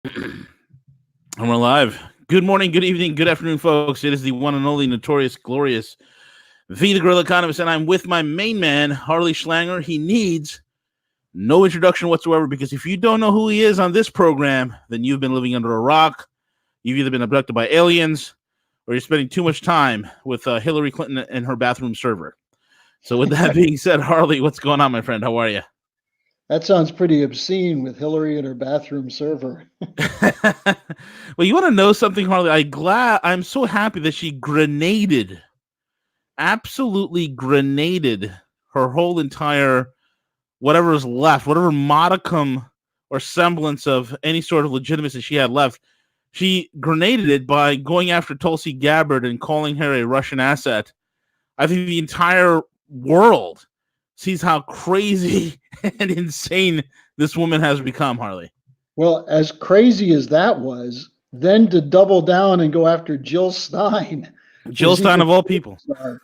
And we're live. Good morning, good evening, good afternoon, folks. It is the one and only notorious, glorious V the Gorilla Economist, and I'm with my main man, Harley Schlanger. He needs no introduction whatsoever because if you don't know who he is on this program, then you've been living under a rock. You've either been abducted by aliens or you're spending too much time with Hillary Clinton and her bathroom server. So, with that being said, Harley, what's going on, my friend? How are you? That sounds pretty obscene with Hillary and her bathroom server. Well, you want to know something, Harley? I'm so happy that she absolutely grenaded her whole entire whatever is left, whatever modicum or semblance of any sort of legitimacy she had left. She grenaded it by going after Tulsi Gabbard and calling her a Russian asset. I think the entire world sees how crazy and insane this woman has become, Harley. Well, as crazy as that was, then to double down and go after Jill Stein Jill was Stein even of all people. bizarre.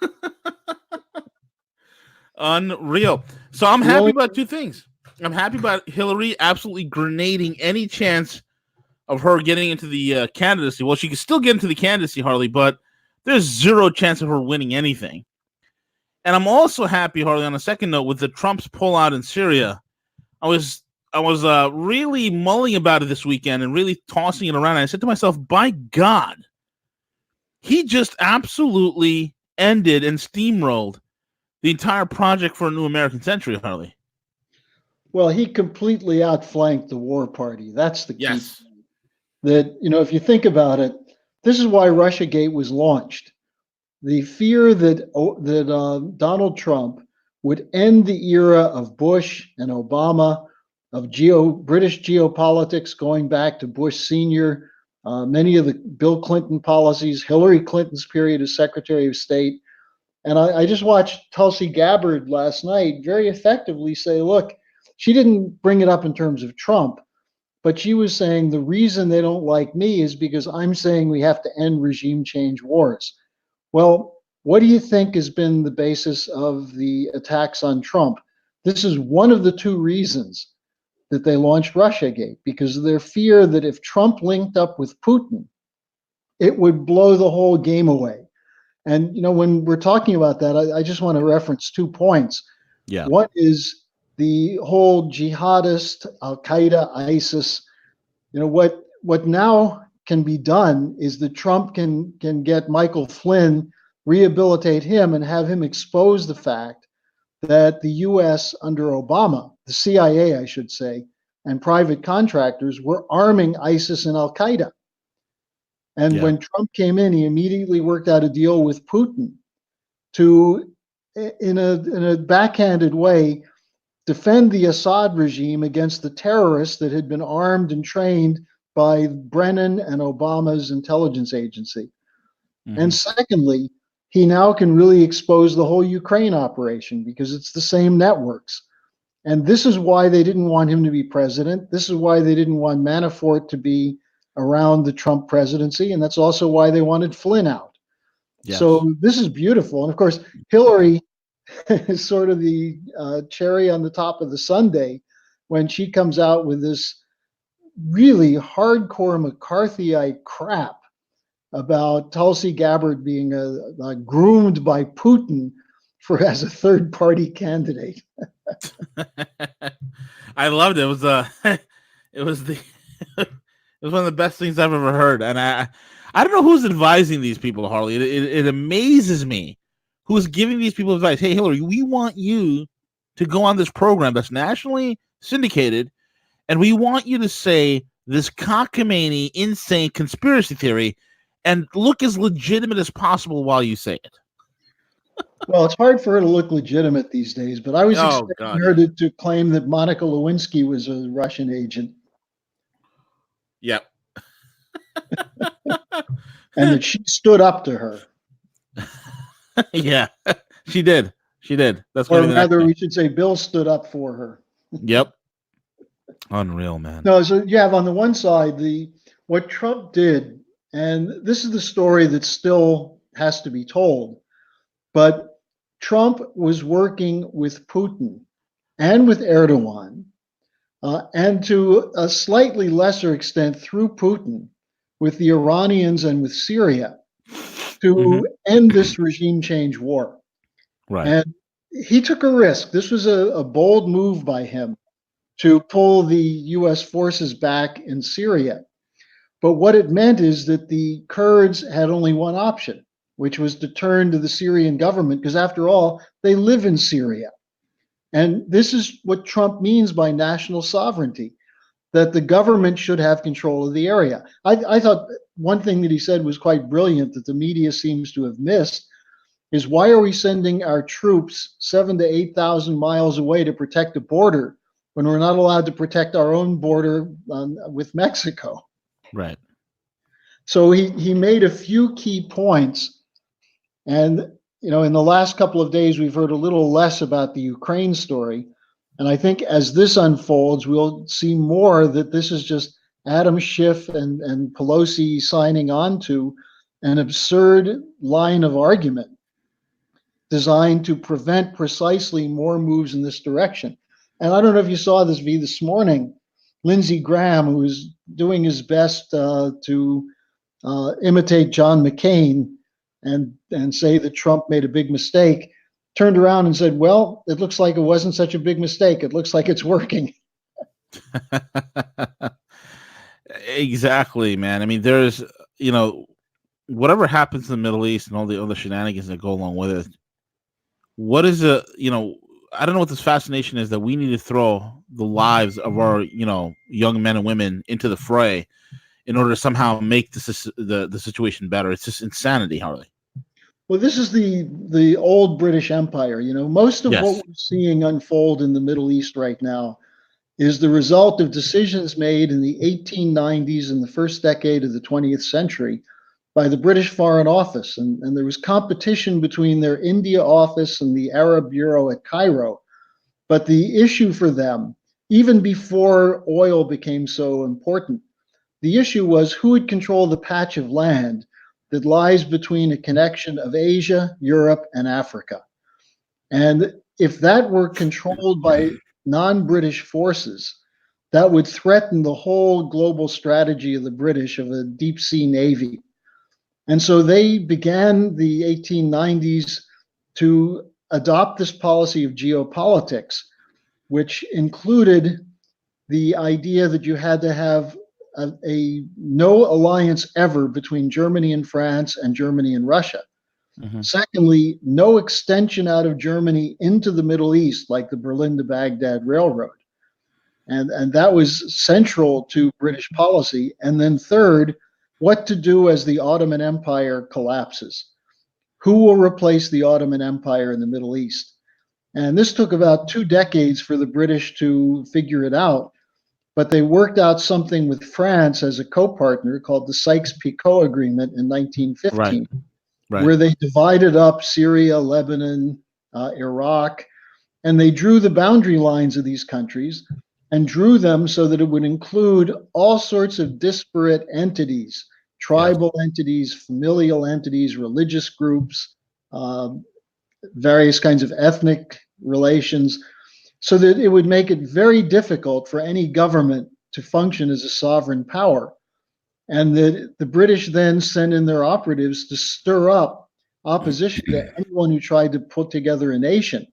Unreal. So I'm The happy only about two things. I'm happy about Hillary absolutely grenading any chance of her getting into the candidacy. Well, she could still get into the candidacy, Harley, but there's zero chance of her winning anything. And I'm also happy, Harley, on a second note, with the Trump's pullout in Syria. I was really mulling about it this weekend and really tossing it around. And I said to myself, by God, he just absolutely ended and steamrolled the entire project for a new American century, Harley. Well, he completely outflanked the war party. That's the key. Yes. That, if you think about it, this is why Russiagate was launched. The fear that Donald Trump would end the era of Bush and Obama, of British geopolitics going back to Bush Sr., many of the Bill Clinton policies, Hillary Clinton's period as Secretary of State. And I just watched Tulsi Gabbard last night very effectively say, look, she didn't bring it up in terms of Trump, but she was saying the reason they don't like me is because I'm saying we have to end regime change wars. Well, what do you think has been the basis of the attacks on Trump? This is one of the two reasons that they launched Russiagate, because of their fear that if Trump linked up with Putin, it would blow the whole game away. And, when we're talking about that, I just want to reference 2 points. Yeah. One is the whole jihadist, Al Qaeda, ISIS. What now can be done is that Trump can get Michael Flynn, rehabilitate him, and have him expose the fact that the U.S. under Obama, the CIA, I should say, and private contractors were arming ISIS and Al Qaeda. And when Trump came in, he immediately worked out a deal with Putin to, in a backhanded way, defend the Assad regime against the terrorists that had been armed and trained by Brennan and Obama's intelligence agency. Mm-hmm. And secondly, he now can really expose the whole Ukraine operation because it's the same networks. And this is why they didn't want him to be president. This is why they didn't want Manafort to be around the Trump presidency. And that's also why they wanted Flynn out. Yes. So this is beautiful. And of course, Hillary is sort of the cherry on the top of the sundae when she comes out with this really hardcore McCarthyite crap about Tulsi Gabbard being groomed by Putin as a third party candidate. I loved it. It was it was one of the best things I've ever heard. And I don't know who's advising these people, Harley. It amazes me who's giving these people advice. Hey, Hillary, we want you to go on this program that's nationally syndicated, and we want you to say this cockamamie, insane conspiracy theory and look as legitimate as possible while you say it. Well, it's hard for her to look legitimate these days, but I was expecting her to claim that Monica Lewinsky was a Russian agent. Yep. And that she stood up to her. Yeah, she did. She did. That's or rather, we should say Bill stood up for her. Yep. Unreal, man. No, so you have on the one side what Trump did, and this is the story that still has to be told. But Trump was working with Putin and with Erdogan and to a slightly lesser extent through Putin with the Iranians and with Syria Hmm. to end this regime change war. Right. And he took a risk. This was a bold move by him to pull the US forces back in Syria. But what it meant is that the Kurds had only one option, which was to turn to the Syrian government, because after all, they live in Syria. And this is what Trump means by national sovereignty, that the government should have control of the area. I thought one thing that he said was quite brilliant that the media seems to have missed is why are we sending our troops 7 to 8,000 miles away to protect a border when we're not allowed to protect our own border with Mexico? Right. So he made a few key points. And, in the last couple of days, we've heard a little less about the Ukraine story. And I think as this unfolds, we'll see more that this is just Adam Schiff and Pelosi signing on to an absurd line of argument designed to prevent precisely more moves in this direction. And I don't know if you saw this, V, this morning. Lindsey Graham, who was doing his best to imitate John McCain and say that Trump made a big mistake, turned around and said, "Well, it looks like it wasn't such a big mistake. It looks like it's working." Exactly, man. I mean, there's, you know, whatever happens in the Middle East and all the other shenanigans that go along with it. What is I don't know what this fascination is that we need to throw the lives of our, young men and women into the fray in order to somehow make the situation better. It's just insanity, Harley. Well, this is the old British Empire. Most of what Yes. we're seeing unfold in the Middle East right now is the result of decisions made in the 1890s and the first decade of the 20th century by the British Foreign Office. And there was competition between their India office and the Arab Bureau at Cairo. But the issue for them, even before oil became so important, the issue was who would control the patch of land that lies between a connection of Asia, Europe, and Africa. And if that were controlled by non British forces, that would threaten the whole global strategy of the British of a deep sea navy. And so they began the 1890s to adopt this policy of geopolitics, which included the idea that you had to have a no alliance ever between Germany and France and Germany and Russia. Hmm. Secondly, no extension out of Germany into the Middle East, like the Berlin to Baghdad Railroad. And that was central to British policy. And then third, what to do as the Ottoman Empire collapses. Who will replace the Ottoman Empire in the Middle East? And this took about 2 decades for the British to figure it out. But they worked out something with France as a co-partner called the Sykes-Picot Agreement in Right. 1915, Right. where they divided up Syria, Lebanon, Iraq, and they drew the boundary lines of these countries and drew them so that it would include all sorts of disparate entities, Yes. tribal entities, familial entities, religious groups, various kinds of ethnic relations, so that it would make it very difficult for any government to function as a sovereign power. And that the British then sent in their operatives to stir up opposition to anyone who tried to put together a nation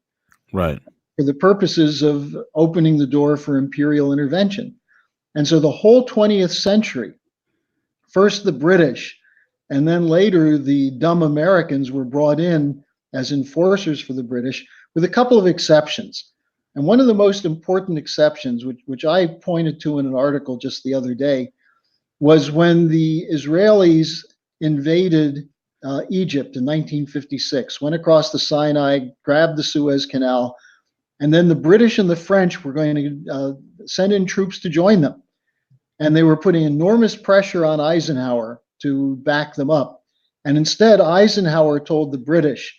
Right. for the purposes of opening the door for imperial intervention. And so the whole 20th century, first the British, and then later the dumb Americans were brought in as enforcers for the British, with a couple of exceptions. And one of the most important exceptions, which I pointed to in an article just the other day, was when the Israelis invaded Egypt in 1956, went across the Sinai, grabbed the Suez Canal, and then the British and the French were going to send in troops to join them. And they were putting enormous pressure on Eisenhower to back them up. And instead, Eisenhower told the British,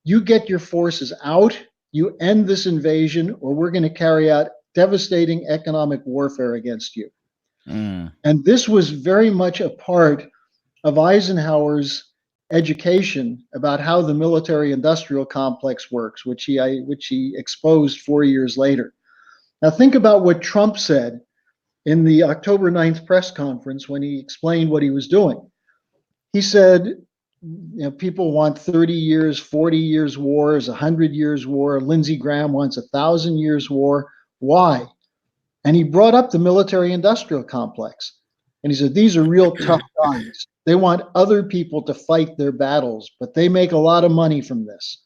you get your forces out, you end this invasion, or we're going to carry out devastating economic warfare against you. Mm. And this was very much a part of Eisenhower's education about how the military industrial complex works, which he exposed 4 years later. Now, think about what Trump said in the October 9th press conference when he explained what he was doing. He said, people want 30 years, 40 years wars, 100 years war. Lindsey Graham wants 1,000 years war. Why? And he brought up the military industrial complex. And he said, these are real tough guys. They want other people to fight their battles, but they make a lot of money from this.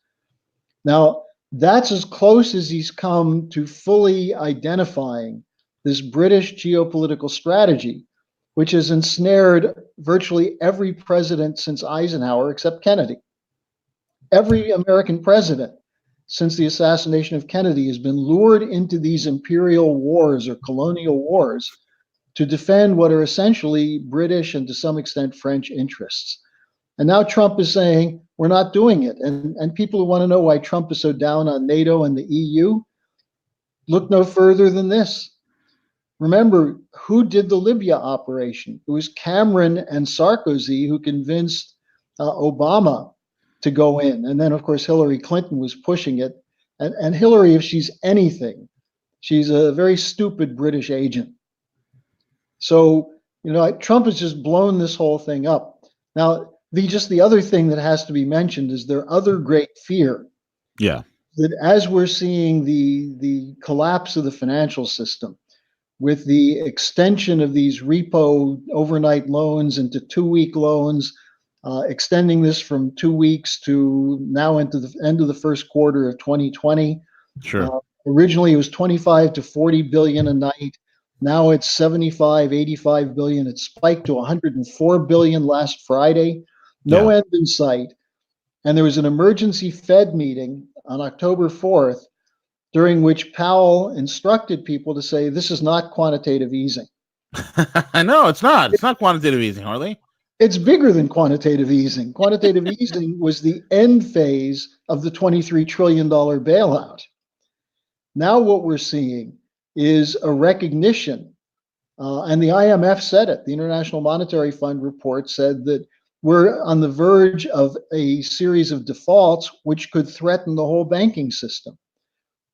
Now, that's as close as he's come to fully identifying this British geopolitical strategy, which has ensnared virtually every president since Eisenhower except Kennedy. Every American president since the assassination of Kennedy has been lured into these imperial wars or colonial wars to defend what are essentially British and to some extent French interests. And now Trump is saying, we're not doing it. And people who want to know why Trump is so down on NATO and the EU, look no further than this. Remember, who did the Libya operation? It was Cameron and Sarkozy who convinced Obama to go in. And then, of course, Hillary Clinton was pushing it. And Hillary, if she's anything, she's a very stupid British agent. So, Trump has just blown this whole thing up. Now, the other thing that has to be mentioned is their other great fear. Yeah. That as we're seeing the collapse of the financial system, with the extension of these repo overnight loans into 2-week loans, extending this from 2 weeks to now into the end of the first quarter of 2020. Sure. Originally, it was 25 to 40 billion a night. Now it's 75, 85 billion. It spiked to 104 billion last Friday. No end in sight. And there was an emergency Fed meeting on October 4th, during which Powell instructed people to say, this is not quantitative easing. I know it's not. It's not quantitative easing, Harley. It's bigger than quantitative easing. Quantitative easing was the end phase of the $23 trillion bailout. Now what we're seeing is a recognition, and the IMF said it, the International Monetary Fund report said that we're on the verge of a series of defaults which could threaten the whole banking system.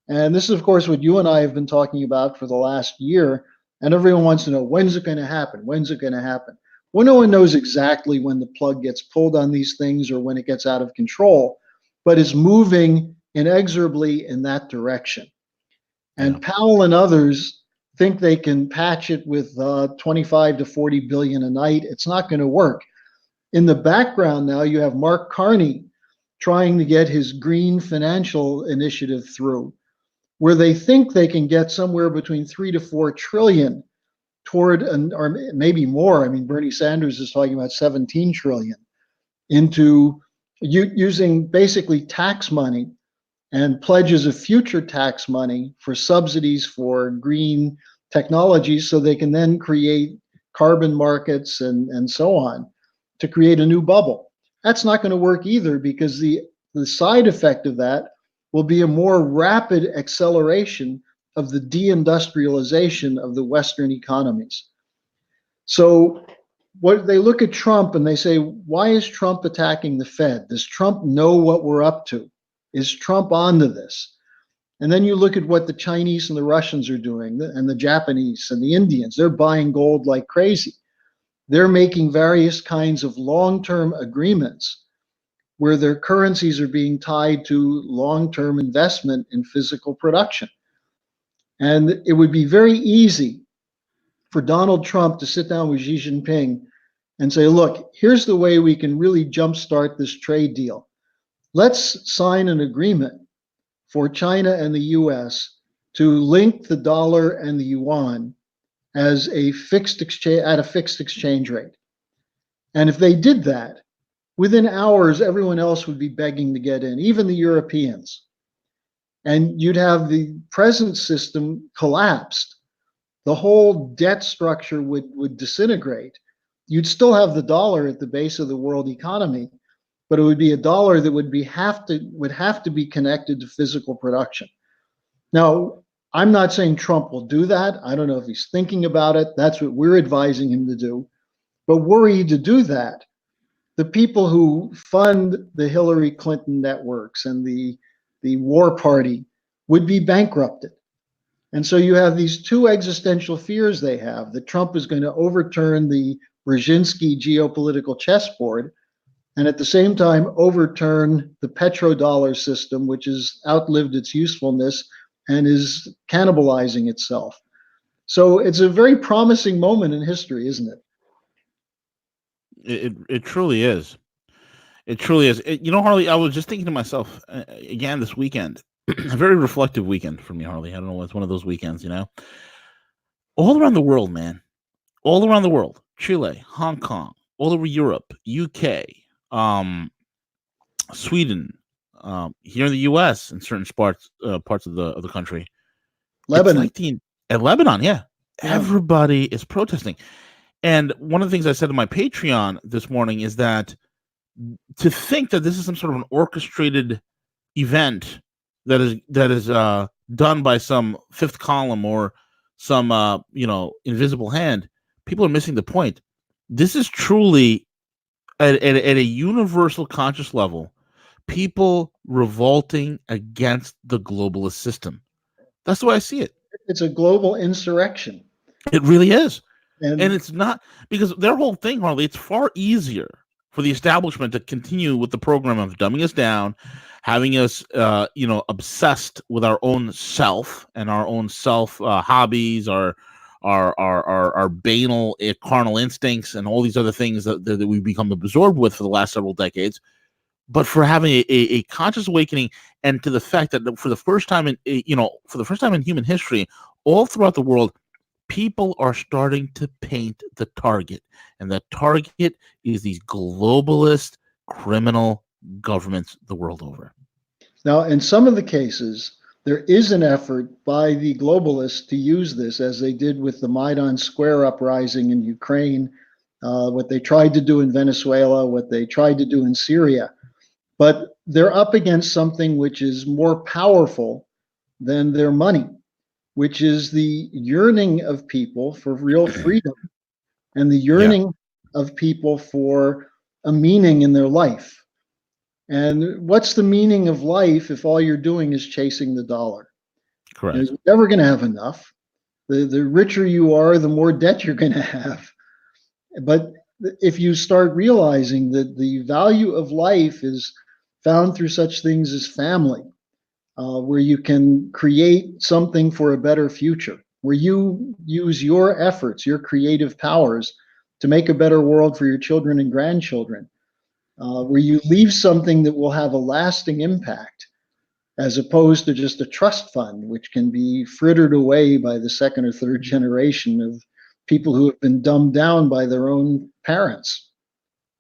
And this is, of course, what you and I have been talking about for the last year. And everyone wants to know, when's it going to happen? When's it going to happen? Well, no one knows exactly when the plug gets pulled on these things or when it gets out of control, but it's moving inexorably in that direction. And Powell and others think they can patch it with 25 to 40 billion a night. It's not going to work. In the background now, you have Mark Carney trying to get his green financial initiative through, where they think they can get somewhere between 3 to 4 trillion toward, or maybe more. I mean, Bernie Sanders is talking about 17 trillion into using basically tax money and pledges of future tax money for subsidies for green technologies so they can then create carbon markets and so on to create a new bubble. That's not going to work either, because the side effect of that will be a more rapid acceleration of the deindustrialization of the Western economies. So what they look at Trump and they say, why is Trump attacking the Fed? Does Trump know what we're up to? Is Trump onto this? And then you look at what the Chinese and the Russians are doing, and the Japanese and the Indians. They're buying gold like crazy. They're making various kinds of long-term agreements where their currencies are being tied to long-term investment in physical production. And it would be very easy for Donald Trump to sit down with Xi Jinping and say, look, here's the way we can really jumpstart this trade deal. Let's sign an agreement for China and the US to link the dollar and the yuan as a fixed exchange at a fixed exchange rate. And if they did that, within hours, everyone else would be begging to get in, even the Europeans. And you'd have the present system collapsed. The whole debt structure would disintegrate. You'd still have the dollar at the base of the world economy, but it would be a dollar that would have to be connected to physical production. Now, I'm not saying Trump will do that. I don't know if he's thinking about it. That's what we're advising him to do. But were he to do that, the people who fund the Hillary Clinton networks and the war party would be bankrupted. And so you have these two existential fears they have, that Trump is going to overturn the Brzezinski geopolitical chessboard and at the same time overturn the petrodollar system, which has outlived its usefulness and is cannibalizing itself. So it's a very promising moment in history, isn't it? It truly is. It truly is. Harley, I was just thinking to myself again this weekend, a very reflective weekend for me, Harley. I don't know, it's one of those weekends, all around the world, man, all around the world, Chile, Hong Kong, all over Europe, UK, Sweden, here in the U.S. in certain parts of the country. It's Lebanon. like the at Lebanon, yeah. Yeah. Everybody is protesting, and one of the things I said to my Patreon this morning is that to think that this is some sort of an orchestrated event that is done by some fifth column or some invisible hand, people are missing the point. This is truly at a universal conscious level, people revolting against the globalist system. That's the way I see it. It's a global insurrection. It really is. And And it's not because their whole thing, Harley, it's far easier for the establishment to continue with the program of dumbing us down, having us, obsessed with our own self and our own self hobbies, our banal carnal instincts, and all these other things that we've become absorbed with for the last several decades. But for having a conscious awakening, and to the fact that for the first time in human history, all throughout the world, people are starting to paint the target, and the target is these globalist criminal governments the world over. now, in some of the cases, there is an effort by the globalists to use this, as they did with the Maidan Square uprising in Ukraine, what they tried to do in Venezuela, what they tried to do in Syria. But they're up against something which is more powerful than their money, which is the yearning of people for real freedom and the Yeah, yearning of people for a meaning in their life. And what's the meaning of life if all you're doing is chasing the dollar? correct. You're never going to have enough. The richer you are, the more debt you're going to have. But if you start realizing that the value of life is found through such things as family, where you can create something for a better future, where you use your efforts, your creative powers to make a better world for your children and grandchildren, where you leave something that will have a lasting impact, as opposed to just a trust fund, which can be frittered away by the second or third generation of people who have been dumbed down by their own parents.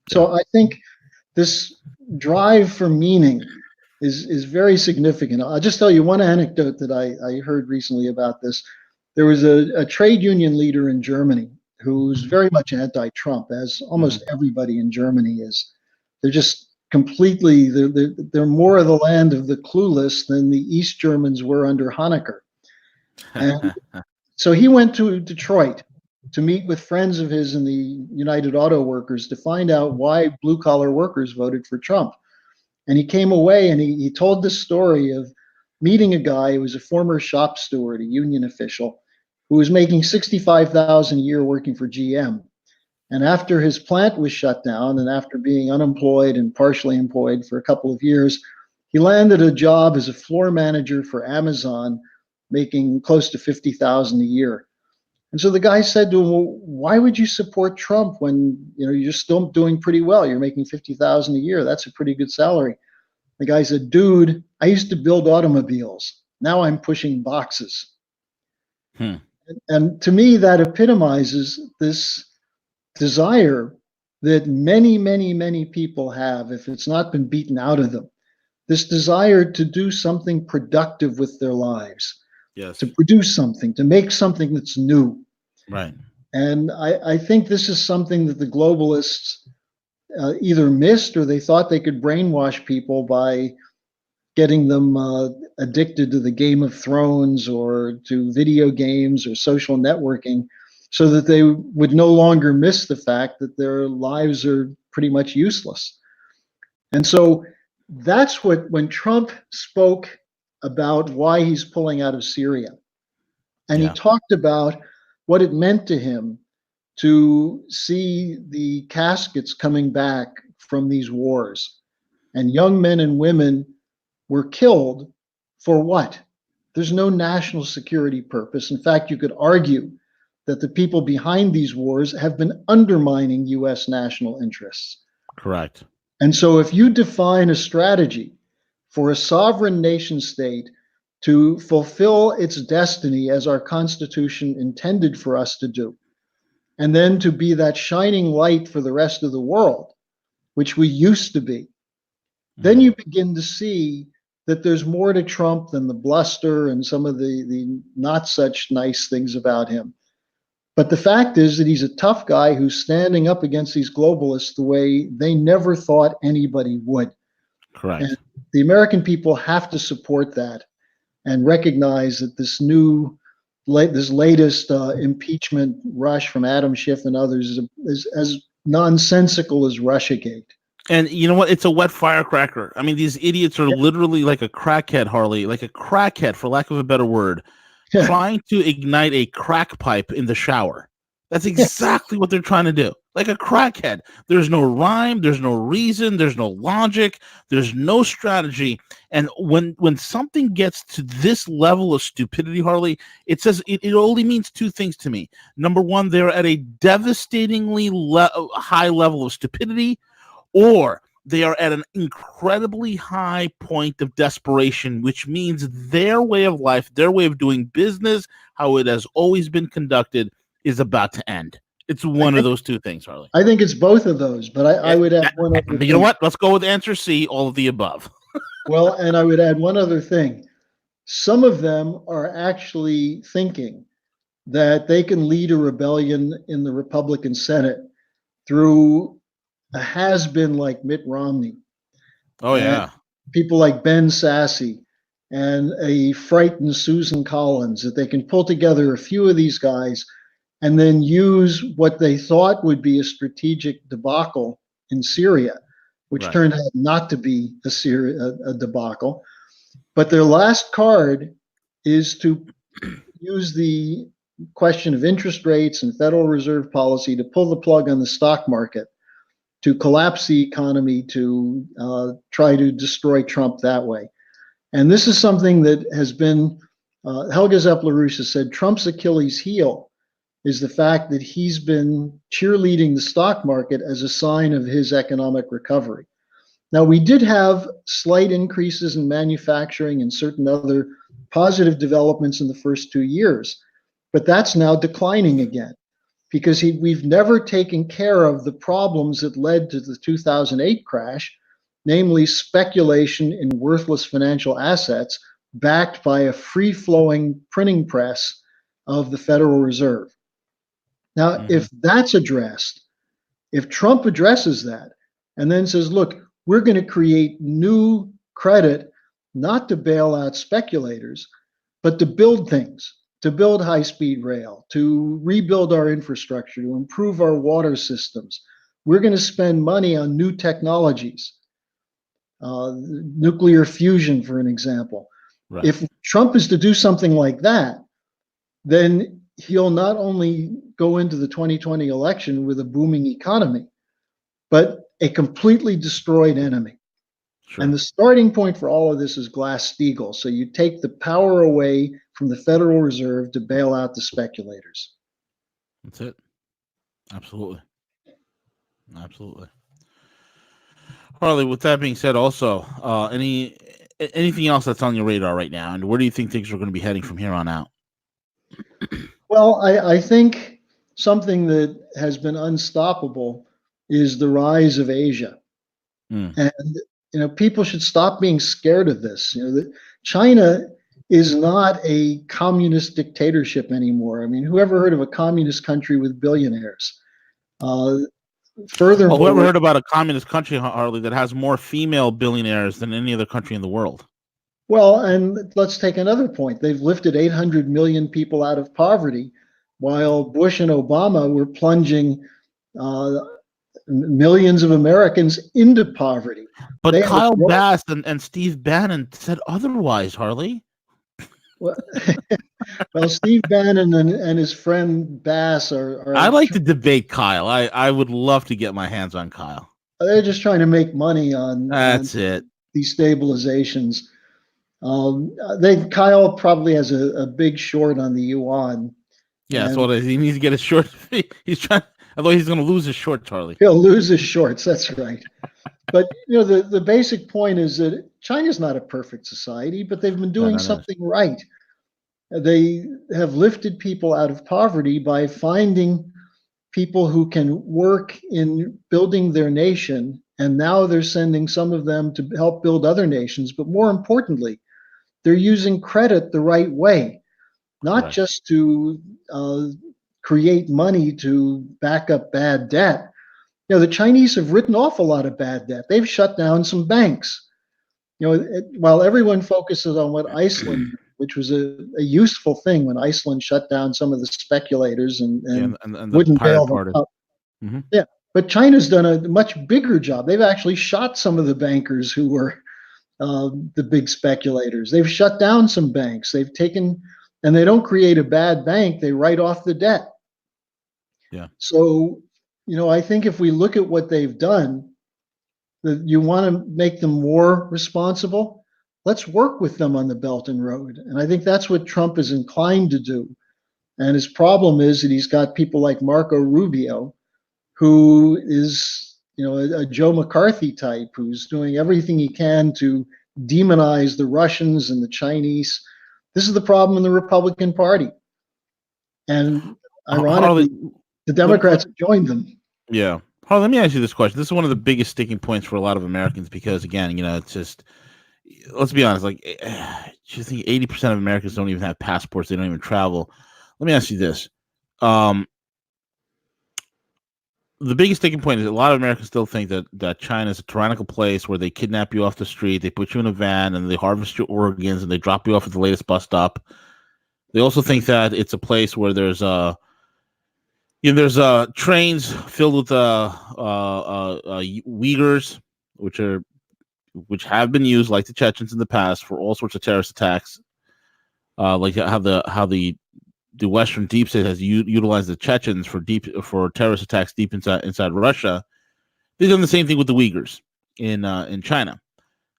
Yeah. So I think this drive for meaning is very significant. I'll just tell you one anecdote that I heard recently about this. There was a trade union leader in Germany who's very much anti-Trump, as Mhm. almost everybody in Germany is. They're just completely, they're more of the land of the clueless than the East Germans were under Honecker. And so he went to Detroit to meet with friends of his in the United Auto Workers to find out why blue collar workers voted for Trump. And he came away and he told this story of meeting a guy who was a former shop steward, a union official, who was making 65,000 a year working for GM. And after his plant was shut down and after being unemployed and partially employed for a couple of years, he landed a job as a floor manager for Amazon, making close to 50,000 a year. And so the guy said to him, "Well, why would you support Trump when you're still doing pretty well? You're making 50,000 a year. That's a pretty good salary." The guy said, "Dude, I used to build automobiles. Now I'm pushing boxes." Hmm. And to me, that epitomizes this desire that many, many, many people have, if it's not been beaten out of them, this desire to do something productive with their lives, to Yes. produce something, to make something that's new. Right. And I think this is something that the globalists either missed or they thought they could brainwash people by getting them addicted to the Game of Thrones or to video games or social networking so that they would no longer miss the fact that their lives are pretty much useless. And so that's what, when Trump spoke about why he's pulling out of Syria, And he Yeah. talked about what it meant to him to see the caskets coming back from these wars. And young men and women were killed for what? There's no national security purpose. In fact, you could argue that the people behind these wars have been undermining US national interests. Correct. And so, if you define a strategy for a sovereign nation state to fulfill its destiny as our Constitution intended for us to do, and then to be that shining light for the rest of the world, which we used to be, then you begin to see that there's more to Trump than the bluster and some of the not such nice things about him. But the fact is that he's a tough guy who's standing up against these globalists the way they never thought anybody would. Correct. And the American people have to support that and recognize that this latest impeachment rush from Adam Schiff and others is as nonsensical as Russiagate. And you know what? It's a wet firecracker. I mean, these idiots are literally like a crackhead, Harley, like a crackhead, for lack of a better word, trying to ignite a crack pipe in the shower. That's exactly what they're trying to do. Like a crackhead. There's no rhyme. There's no reason. There's no logic. There's no strategy. And when something gets to this level of stupidity, Harley, it says it only means two things to me. Number one, they're at a devastatingly high level of stupidity, or they are at an incredibly high point of desperation, which means their way of life, their way of doing business, how it has always been conducted, is about to end. It's one of those two things, Harley. I think it's both of those, but I would add one other thing. You know what? Let's go with answer C, all of the above. Well, and I would add one other thing. Some of them are actually thinking that they can lead a rebellion in the Republican Senate through a has-been like Mitt Romney. Oh, yeah. People like Ben Sasse and a frightened Susan Collins, that they can pull together a few of these guys and then use what they thought would be a strategic debacle in Syria, which turned out not to be a debacle. But their last card is to use the question of interest rates and Federal Reserve policy to pull the plug on the stock market, to collapse the economy, to try to destroy Trump that way. And this is something that has been, Helga Zeppler-Roos has said, Trump's Achilles heel is the fact that he's been cheerleading the stock market as a sign of his economic recovery. Now, we did have slight increases in manufacturing and certain other positive developments in the first 2 years, but that's now declining again because we've never taken care of the problems that led to the 2008 crash, namely speculation in worthless financial assets backed by a free-flowing printing press of the Federal Reserve. Now, if that's addressed, if Trump addresses that and then says, look, we're going to create new credit, not to bail out speculators, but to build things, to build high-speed rail, to rebuild our infrastructure, to improve our water systems. We're going to spend money on new technologies, nuclear fusion, for an example. Right. If Trump is to do something like that, then he'll not only go into the 2020 election with a booming economy, but a completely destroyed enemy. Sure. And the starting point for all of this is Glass-Steagall. So you take the power away from the Federal Reserve to bail out the speculators. That's it. Absolutely. Absolutely. Harley, with that being said, also, anything else that's on your radar right now, and where do you think things are going to be heading from here on out? Well, I think something that has been unstoppable is the rise of Asia. And people should stop being scared of this. China is not a communist dictatorship anymore. I mean, whoever heard of a communist country with billionaires? Furthermore, whoever heard about a communist country, Harley, that has more female billionaires than any other country in the world? Well, and let's take another point. They've lifted 800 million people out of poverty, while Bush and Obama were plunging millions of Americans into poverty. But Kyle Bass and Steve Bannon said otherwise, Harley. Well, well, Steve Bannon and his friend Bass I like to debate Kyle. I would love to get my hands on Kyle. they're just trying to make money on That's it. destabilizations. Kyle probably has a big short on the yuan, Yeah, and so he needs to get a short. He's trying. Although he's going to lose his short, Charlie. he'll lose his shorts. That's right. But the basic point is that China's not a perfect society, but they've been Yeah, doing no, no. something right. They have lifted people out of poverty by finding people who can work in building their nation, and now they're sending some of them to help build other nations. But more importantly, they're using credit the right way, not Correct. just to create money to back up bad debt. The Chinese have written off a lot of bad debt. They've shut down some banks. While everyone focuses on what Iceland, which was a useful thing when Iceland shut down some of the speculators Yeah, and and the wouldn't bail pirate them part. out. Mm-hmm. Yeah, but China's done a much bigger job. They've actually shot some of the bankers who were the big speculators. They've shut down some banks. They've taken, and they don't create a bad bank. They write off the debt. Yeah. So, I think if we look at what they've done, that you want to make them more responsible, let's work with them on the Belt and Road. And I think that's what Trump is inclined to do. And his problem is that he's got people like Marco Rubio, who is, a Joe McCarthy type, who's doing everything he can to demonize the Russians and the Chinese. This is the problem in the Republican Party. And Harley, ironically, the let, Democrats have joined them. yeah. Harley, let me ask you this question. This is one of the biggest sticking points for a lot of Americans because, again, it's just, let's be honest, like, you think 80% of Americans don't even have passports. They don't even travel. Let me ask you this. The biggest sticking point is a lot of Americans still think that China is a tyrannical place where they kidnap you off the street, they put you in a van, and they harvest your organs, and they drop you off at the latest bus stop. They also think that it's a place where there's trains filled with Uyghurs, which have been used like the Chechens in the past for all sorts of terrorist attacks, like how the Western deep state has utilized the Chechens for terrorist attacks deep inside Russia. They've done the same thing with the Uyghurs in China.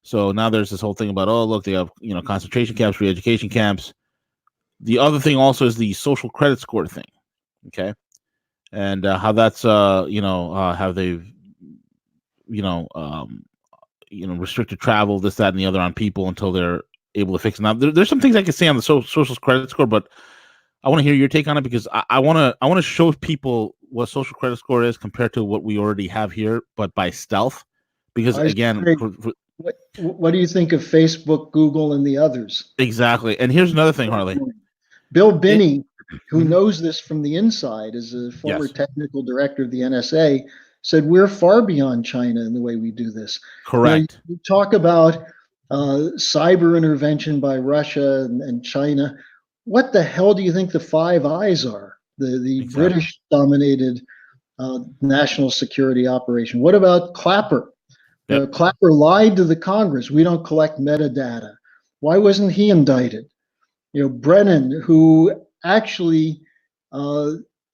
So now there's this whole thing about, oh, look, they have concentration camps, re-education camps. The other thing also is the social credit score thing, okay, and how that's how they've restricted travel, this, that, and the other on people until they're able to fix it. Now there's some things I can say on the social credit score, but I want to hear your take on it because I want to show people what social credit score is compared to what we already have here, but by stealth. Because again, what do you think of Facebook, Google, and the others? Exactly. And here's another thing, Harley. Bill Binney, who knows this from the inside, as a former Yes. technical director of the NSA, said we're far beyond China in the way we do this. Correct. You talk about cyber intervention by Russia and China. What the hell do you think the Five Eyes are? The Exactly. British-dominated national security operation. What about Clapper? Yep. Clapper lied to the Congress. We don't collect metadata. Why wasn't he indicted? Brennan, who actually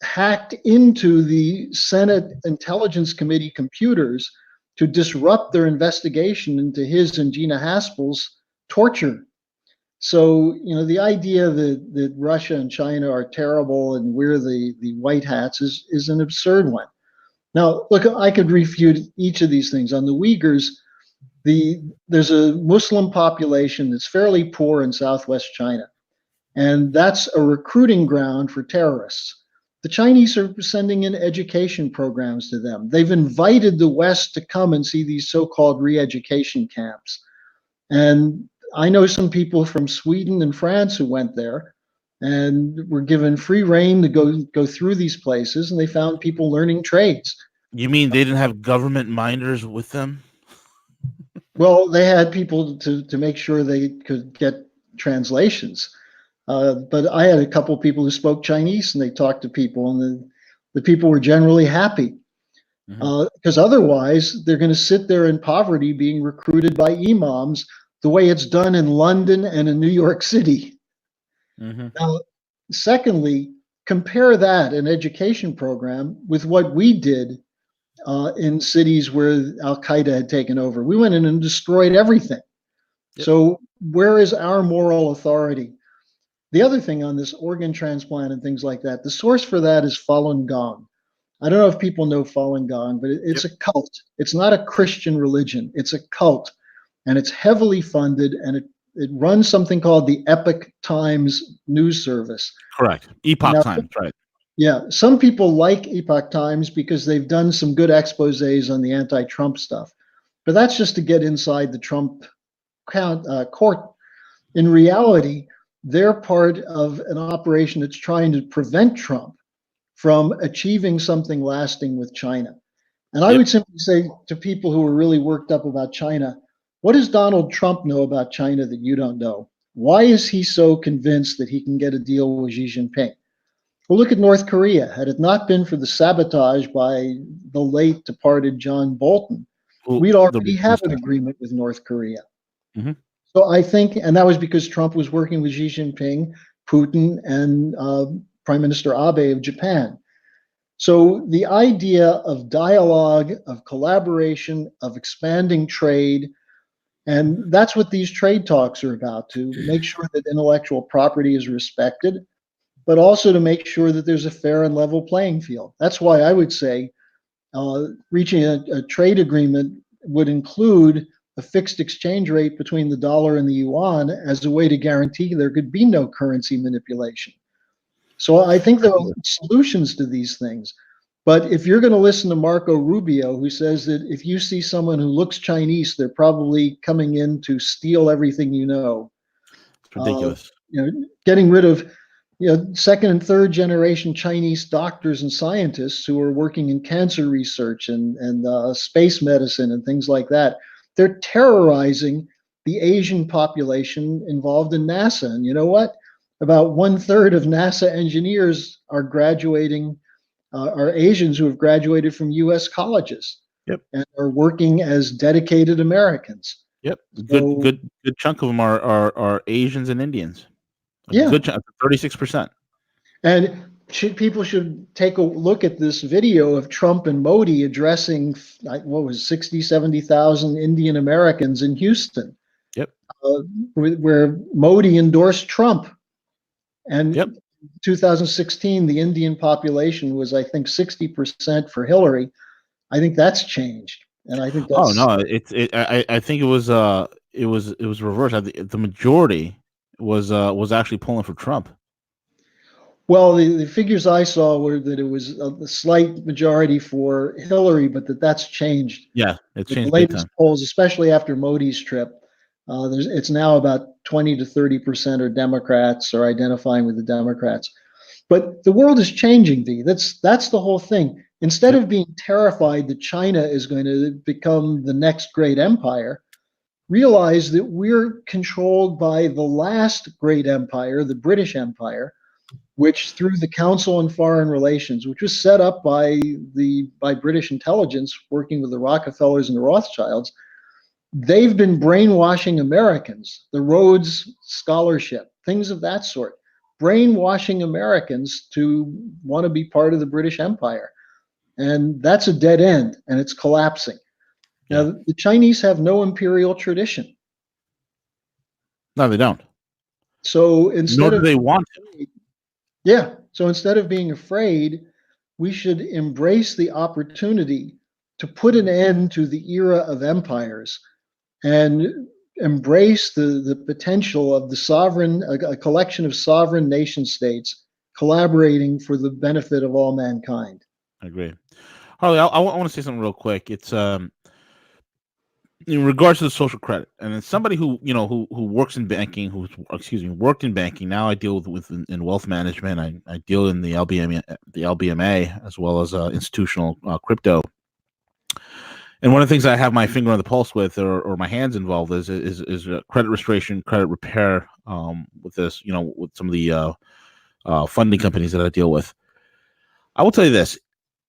hacked into the Senate Intelligence Committee computers to disrupt their investigation into his and Gina Haspel's torture. So, the idea that Russia and China are terrible and we're the white hats is an absurd one. Now, look, I could refute each of these things. On the Uyghurs, there's a Muslim population that's fairly poor in southwest China, and that's a recruiting ground for terrorists. The Chinese are sending in education programs to them. They've invited the West to come and see these so-called re-education camps. And I know some people from Sweden and France who went there and were given free reign to go through these places, and they found people learning trades. You mean they didn't have government minders with them? Well, they had people to make sure they could get translations. But I had a couple of people who spoke Chinese, and they talked to people, and the people were generally happy. Because otherwise, they're going to sit there in poverty being recruited by imams the way it's done in London and in New York City. Mm-hmm. Now, secondly, compare that, an education program, with what we did in cities where Al Qaeda had taken over. We went in and destroyed everything. Yep. So, where is our moral authority? The other thing on this organ transplant and things like that, the source for that is Falun Gong. I don't know if people know Falun Gong, but it's Yep. a cult. It's not a Christian religion. It's a cult, and it's heavily funded, and it runs something called the Epoch Times news service. Correct. Epoch Now, Times, right? yeah, some people like Epoch Times because they've done some good exposés on the anti-Trump stuff, but that's just to get inside the Trump court. In reality, they're part of an operation that's trying to prevent Trump from achieving something lasting with China. And I Yep. would simply say to people who are really worked up about China, what does Donald Trump know about China that you don't know? Why is he so convinced that he can get a deal with Xi Jinping? Well, look at North Korea. Had it not been for the sabotage by the late departed John Bolton, Who we'd the already have an rooster. agreement with North Korea. Mm-hmm. So I think, and that was because Trump was working with Xi Jinping, Putin, and Prime Minister Abe of Japan. So the idea of dialogue, of collaboration, of expanding trade, and that's what these trade talks are about, to make sure that intellectual property is respected, but also to make sure that there's a fair and level playing field. That's why I would say reaching a trade agreement would include a fixed exchange rate between the dollar and the yuan as a way to guarantee there could be no currency manipulation. So I think there are solutions to these things. But if you're going to listen to Marco Rubio, who says that if you see someone who looks Chinese, they're probably coming in to steal everything you know. It's ridiculous. Getting rid of second and third generation Chinese doctors and scientists who are working in cancer research and space medicine and things like that. They're terrorizing the Asian population involved in NASA. And you know what? About 1/3 of NASA engineers are graduating, are Asians who have graduated from U.S. colleges. Yep. And are working as dedicated Americans. Yep. So, Good chunk of them are Asians and Indians. Yeah. Good chunk, 36%. And people should take a look at this video of Trump and Modi addressing, what was 60, 70,000 Indian Americans in Houston. Yep. Where Modi endorsed Trump. And Yep. 2016, the Indian population was, I think, 60% for Hillary. I think that's changed. And I think that's. Oh no, I think it was reversed. The majority was actually pulling for Trump. Well, the figures I saw were that it was a slight majority for Hillary, but that's changed. Yeah, it's With changed the big latest time. polls, especially after Modi's trip, it's now about 20 to 30% are Democrats or identifying with the Democrats. But the world is changing, V. That's the whole thing. Instead of being terrified that China is going to become the next great empire, realize that we're controlled by the last great empire, the British Empire, which through the Council on Foreign Relations, which was set up by British intelligence working with the Rockefellers and the Rothschilds, they've been brainwashing Americans, the Rhodes Scholarship, things of that sort, brainwashing Americans to want to be part of the British Empire. And that's a dead end, and it's collapsing. Yeah. Now, the Chinese have no imperial tradition. No, they don't. So instead Nor do of they want it. Yeah. So instead of being afraid, we should embrace the opportunity to put an end to the era of empires and embrace the potential of a collection of sovereign nation states collaborating for the benefit of all mankind. I agree. Harley, I want to say something real quick. It's in regards to the social credit, and as somebody who who works in banking, worked in banking. Now I deal with in wealth management. I deal in the LBMA as well as institutional crypto. And one of the things I have my finger on the pulse with, or my hands involved, is credit restoration, credit repair. With this, with some of the funding companies that I deal with. I will tell you this: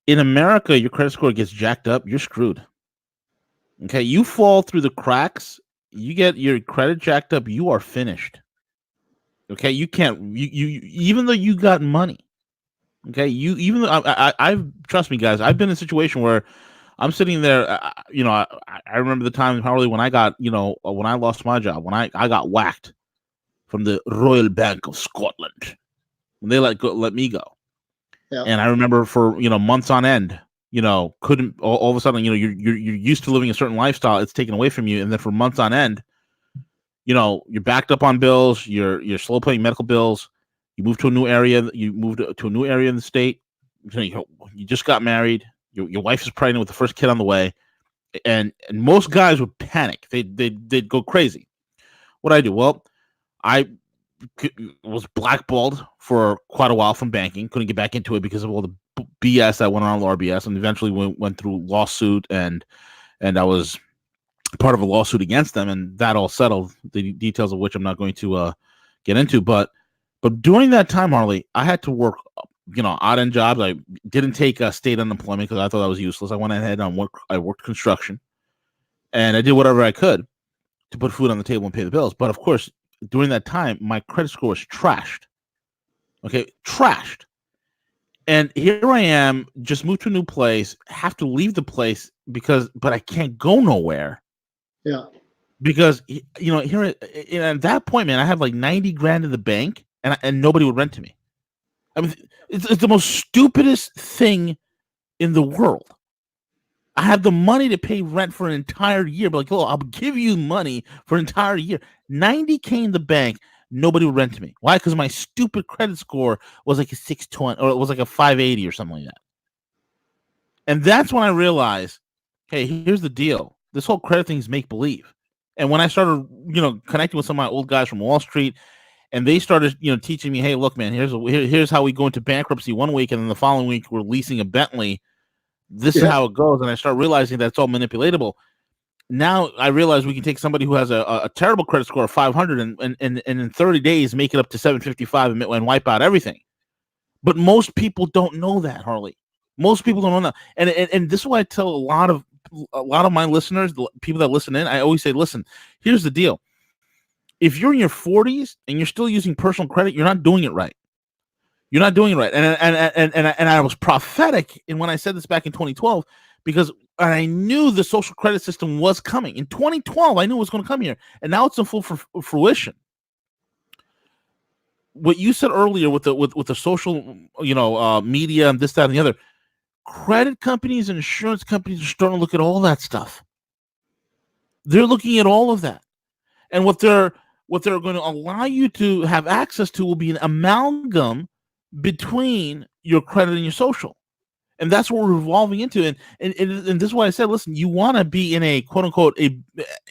in America, your credit score gets jacked up, you're screwed. Okay, you fall through the cracks, you get your credit jacked up, you are finished. Okay, you can't. You even though you got money. Okay, you even though I've trust me, guys. I've been in a situation where I'm sitting there. I remember the time Harley when I got when I lost my job when I got whacked from the Royal Bank of Scotland when they let me go. Yeah. And I remember for months on end, couldn't all of a sudden, you're used to living a certain lifestyle, it's taken away from you, and then for months on end, you're backed up on bills, you're slow paying medical bills, you move to a new area, you moved to a new area in the state, you just got married, your wife is pregnant with the first kid on the way, and most guys would panic, they'd go crazy. What I do? Well, I was blackballed for quite a while from banking. Couldn't get back into it because of all the BS that went on with RBS, and eventually went through lawsuit, and I was part of a lawsuit against them, and that all settled. The details of which I'm not going to get into, but during that time, Harley, I had to work, odd end jobs. I didn't take state unemployment because I thought that was useless. I went ahead and I worked construction, and I did whatever I could to put food on the table and pay the bills. But of course, during that time, my credit score was trashed. Okay, trashed. And here I am, just moved to a new place, have to leave the place but I can't go nowhere. Yeah. Because here at that point, man, I have like 90 grand in the bank, and nobody would rent to me. I mean, it's the most stupidest thing in the world. I have the money to pay rent for an entire year, but I'll give you money for an entire year. 90K in the bank, nobody would rent to me. Why? Because my stupid credit score was like a 620, or it was like a 580 or something like that. And that's when I realized, hey, here's the deal. This whole credit thing is make believe. And when I started, connecting with some of my old guys from Wall Street, and they started, teaching me, hey, look, man, here's how we go into bankruptcy one week, and then the following week we're leasing a Bentley. This is how it goes, and I start realizing that it's all manipulatable. Now I realize we can take somebody who has a terrible credit score of 500 and in 30 days make it up to 755 and wipe out everything. But most people don't know that, Harley. Most people don't know that, and this is why I tell a lot of my listeners, the people that listen in, I always say, listen, here's the deal: if you're in your 40s and you're still using personal credit, you're not doing it right. You're not doing it right. And I was prophetic in when I said this back in 2012 because I knew the social credit system was coming. In 2012, I knew it was going to come here, and now it's in full fruition. What you said earlier with the social, media and this, that, and the other, credit companies and insurance companies are starting to look at all that stuff. They're looking at all of that, and what they're going to allow you to have access to will be an amalgam between your credit and your social. And that's what we're evolving into. And this is why I said, listen, you want to be in a quote unquote,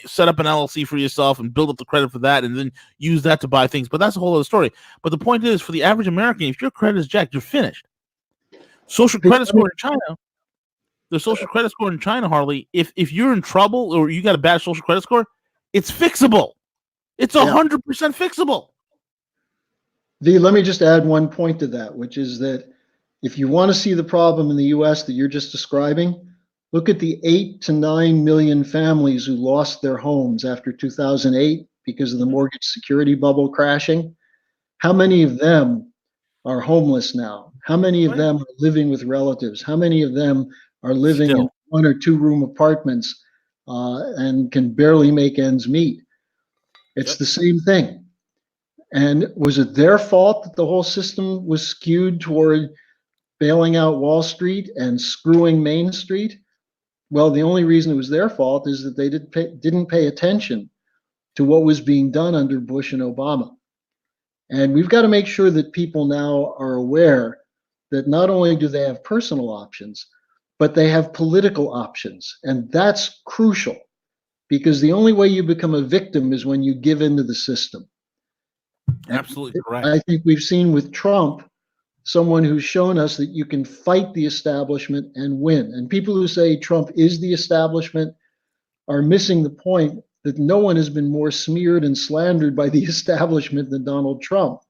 set up an LLC for yourself and build up the credit for that and then use that to buy things. But that's a whole other story. But the point is, for the average American, if your credit is jacked, you're finished. Social credit score in China, the social credit score in China, Harley, if you're in trouble or you got a bad social credit score, it's fixable. It's 100% fixable. Let me just add one point to that, which is that if you want to see the problem in the U.S. that you're just describing, look at the 8 to 9 million families who lost their homes after 2008 because of the mortgage security bubble crashing. How many of them are homeless now? How many of them are living with relatives? How many of them are living in 1 or 2 room apartments and can barely make ends meet? It's the same thing. And was it their fault that the whole system was skewed toward bailing out Wall Street and screwing Main Street? Well, the only reason it was their fault is that they didn't pay attention to what was being done under Bush and Obama. And we've got to make sure that people now are aware that not only do they have personal options, but they have political options. And that's crucial because the only way you become a victim is when you give into the system. Absolutely correct. I think we've seen with Trump someone who's shown us that you can fight the establishment and win. And people who say Trump is the establishment are missing the point that no one has been more smeared and slandered by the establishment than Donald Trump.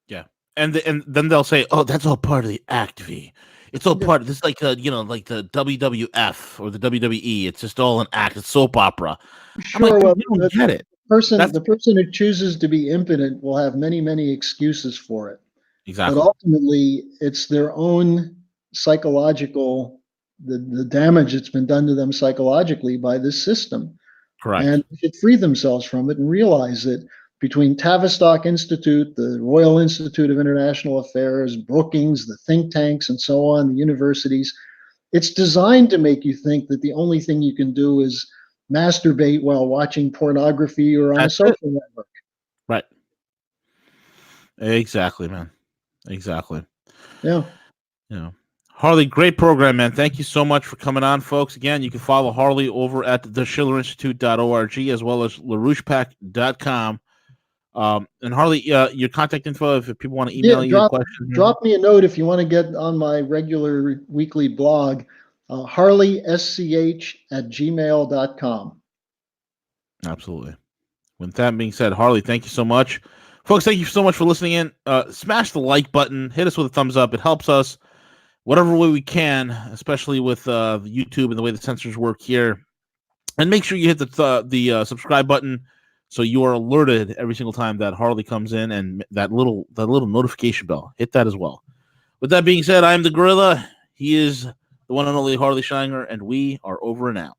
Yeah. And then they'll say, oh, that's all part of the act, V. It's all part of this, like the WWF or the WWE. It's just all an act. It's soap opera. Sure, I'm like, you don't get it. the person who chooses to be impotent will have many, many excuses for it. But Exactly. ultimately, it's their own psychological, the damage that's been done to them psychologically by this system. Correct. And they should free themselves from it and realize that between Tavistock Institute, the Royal Institute of International Affairs, Brookings, the think tanks, and so on, the universities, it's designed to make you think that the only thing you can do is masturbate while watching pornography or on a That's it. social network. Right. Exactly, man. Exactly. Yeah. Harley, great program, man. Thank you so much for coming on, folks. Again, you can follow Harley over at theschillerinstitute.org as well as larouchepack.com. And Harley, your contact info if people want to email you questions. Drop me a note if you want to get on my regular weekly blog, harleysch@gmail.com. Absolutely. With that being said, Harley, thank you so much. Folks, thank you so much for listening in. Smash the like button. Hit us with a thumbs up. It helps us whatever way we can, especially with YouTube and the way the sensors work here. And make sure you hit the subscribe button so you are alerted every single time that Harley comes in, and that little notification bell. Hit that as well. With that being said, I am the Gorilla. He is the one and only Harley Shinger, and we are over and out.